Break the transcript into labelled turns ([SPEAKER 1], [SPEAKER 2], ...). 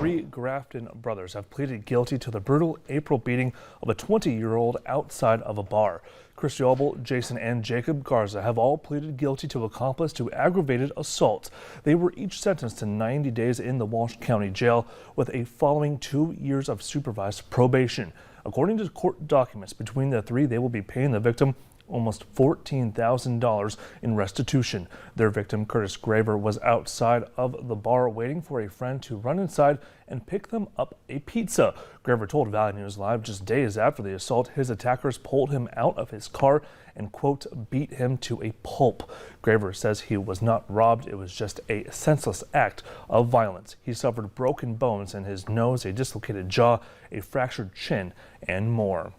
[SPEAKER 1] Three Grafton brothers have pleaded guilty to the brutal April beating of a 20-year-old outside of a bar. Chris Yobel, Jason, and Jacob Garza have all pleaded guilty to accomplice to aggravated assault. They were each sentenced to 90 days in the Walsh County Jail with a following 2 years of supervised probation. According to court documents, between the three, they will be paying the victim almost $14,000 in restitution. Their victim, Curtis Graver, was outside of the bar waiting for a friend to run inside and pick them up a pizza. Graver told Valley News Live just days after the assault, his attackers pulled him out of his car and, quote, beat him to a pulp. Graver says he was not robbed. It was just a senseless act of violence. He suffered broken bones in his nose, a dislocated jaw, a fractured chin, and more.